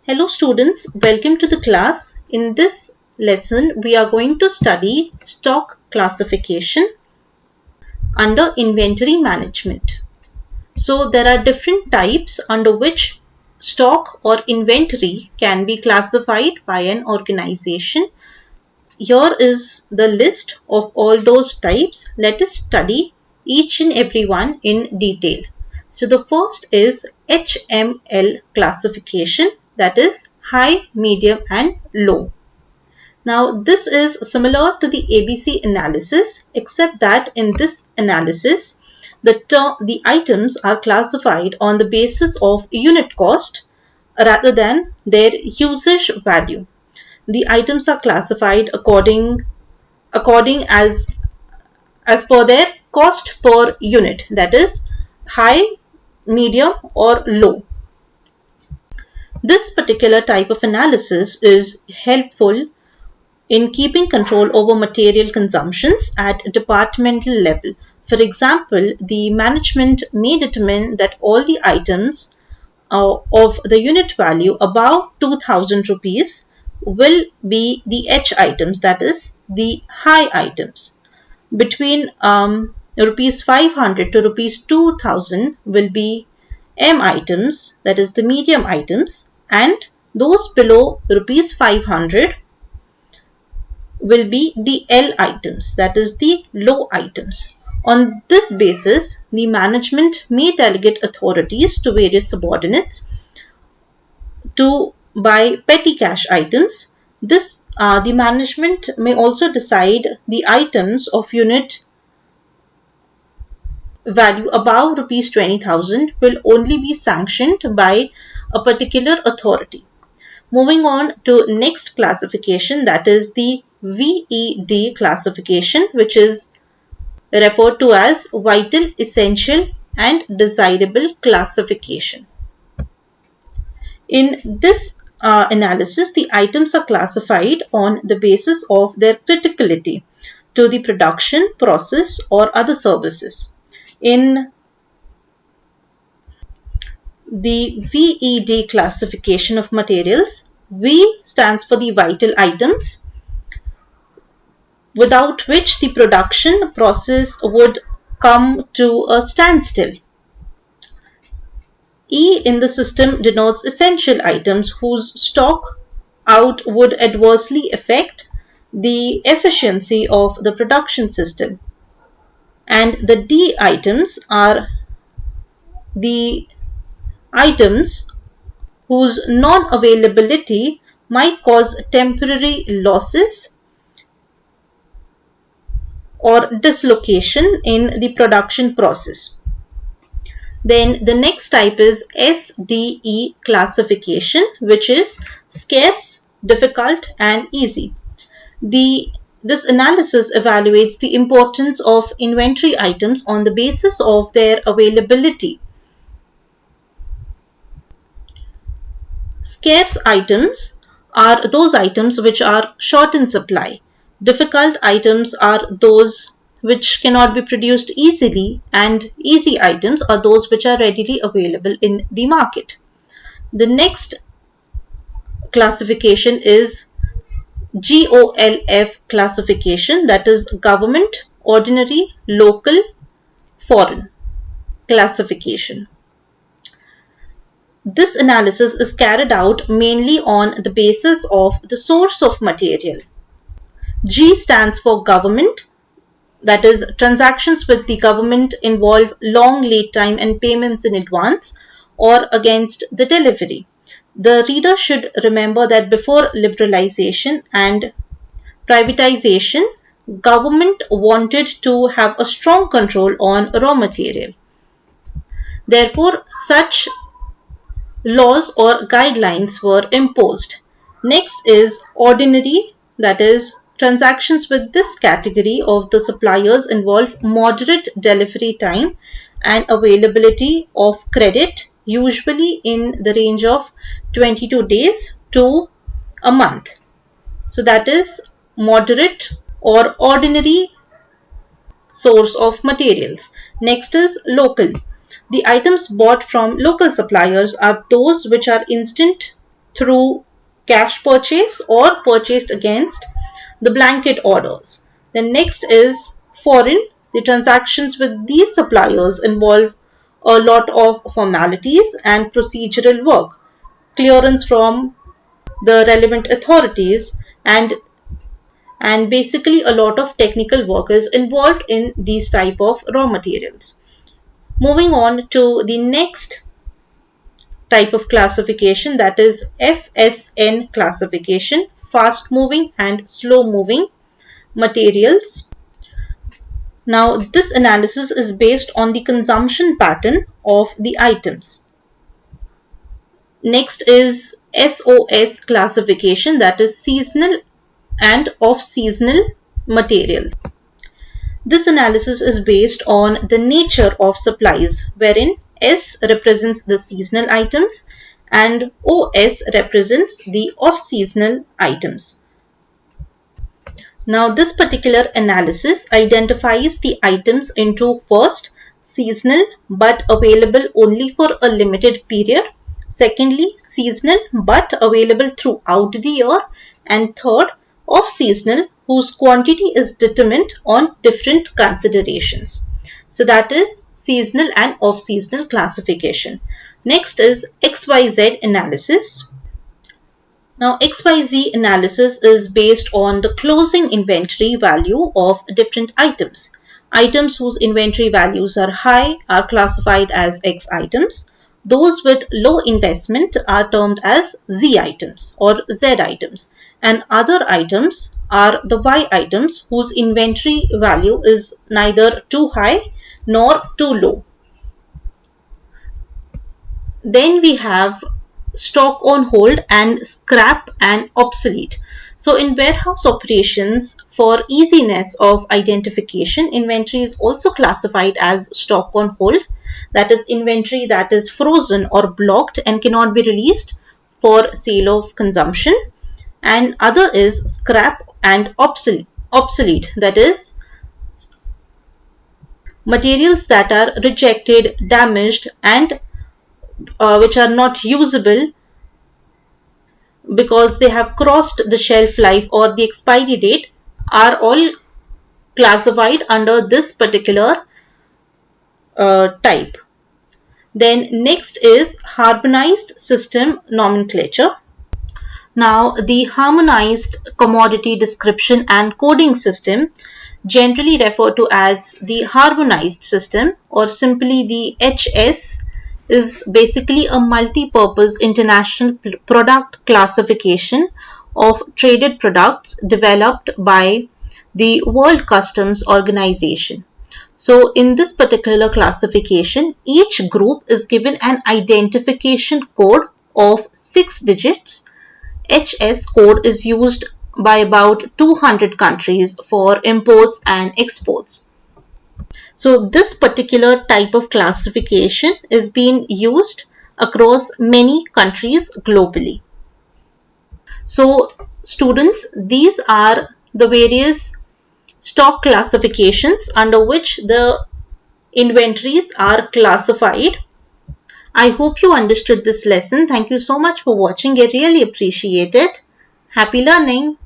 Hello students, welcome to the class. In this lesson, we are going to study stock classification under inventory management. So there are different types under which stock or inventory can be classified by an organization. Here is the list of all those types. Let us study each and every one in detail. So the first is HML classification, that is high, medium and low. Now this is similar to the ABC analysis, except that in this analysis the items are classified on the basis of unit cost rather than their usage value. The items are classified according as per their cost per unit, that is high, medium or low. This particular type of analysis is helpful in keeping control over material consumptions at departmental level. For example, the management may determine that all the items of the unit value above 2000 rupees will be the H items, that is the high items. Between rupees 500 to rupees 2000 will be M items, that is the medium items, and those below rupees 500 will be the L items, that is the low items. On this basis, the management may delegate authorities to various subordinates to buy petty cash items. The management may also decide the items of unit value above rupees 20,000 will only be sanctioned by a particular authority. Moving on to next classification, that is the VED classification, which is referred to as vital, essential and desirable classification. In this analysis, the items are classified on the basis of their criticality to the production, process or other services. In the VED classification of materials, V stands for the vital items, without which the production process would come to a standstill. E in the system denotes essential items whose stock out would adversely affect the efficiency of the production system. And the D items are the items whose non-availability might cause temporary losses or dislocation in the production process. Then the next type is SDE classification, which is scarce, difficult and easy. This analysis evaluates the importance of inventory items on the basis of their availability. Scarce items are those items which are short in supply. Difficult items are those which cannot be produced easily, and easy items are those which are readily available in the market. The next classification is GOLF classification, that is government, ordinary, local, foreign classification. This analysis is carried out mainly on the basis of the source of material. G stands for government, that is transactions with the government involve long lead time and payments in advance or against the delivery. The reader should remember that before liberalization and privatization, government wanted to have a strong control on raw material. Therefore, such laws or guidelines were imposed. Next is ordinary, that is transactions with this category of the suppliers involve moderate delivery time and availability of credit, usually in the range of 22 days to a month. So that is moderate or ordinary source of materials. Next is local. The items bought from local suppliers are those which are instant through cash purchase or purchased against the blanket orders. Then next is foreign. The transactions with these suppliers involve a lot of formalities and procedural work, clearance from the relevant authorities, and basically a lot of technical work is involved in these type of raw materials. Moving on to the next type of classification, that is FSN classification, fast moving and slow moving materials. Now this analysis is based on the consumption pattern of the items. Next is SOS classification, that is seasonal and off-seasonal material. This analysis is based on the nature of supplies, wherein S represents the seasonal items and OS represents the off-seasonal items. Now this particular analysis identifies the items into first, seasonal but available only for a limited period. Secondly, seasonal but available throughout the year. And third, off-seasonal whose quantity is determined on different considerations. So that is seasonal and off-seasonal classification. Next is XYZ analysis. Now XYZ analysis is based on the closing inventory value of different items. Items whose inventory values are high are classified as X items. Those with low investment are termed as Z items or Z items, and other items are the Y items whose inventory value is neither too high nor too low. Then we have stock on hold and scrap and obsolete. So in warehouse operations, for easiness of identification, inventory is also classified as stock on hold. That is inventory that is frozen or blocked and cannot be released for sale of consumption. And other is scrap and obsolete. That is materials that are rejected, damaged, and which are not usable because they have crossed the shelf life or the expiry date, are all classified under this particular type. Then next is harmonized system nomenclature. Now the harmonized commodity description and coding system, generally referred to as the harmonized system or simply the HS, is basically a multi-purpose international product classification of traded products developed by the World Customs Organization. So in this particular classification, each group is given an identification code of 6 digits. HS code is used by about 200 countries for imports and exports. So this particular type of classification is being used across many countries globally. So students, these are the various stock classifications under which the inventories are classified. I hope you understood this lesson. Thank you so much for watching. I really appreciate it. Happy learning.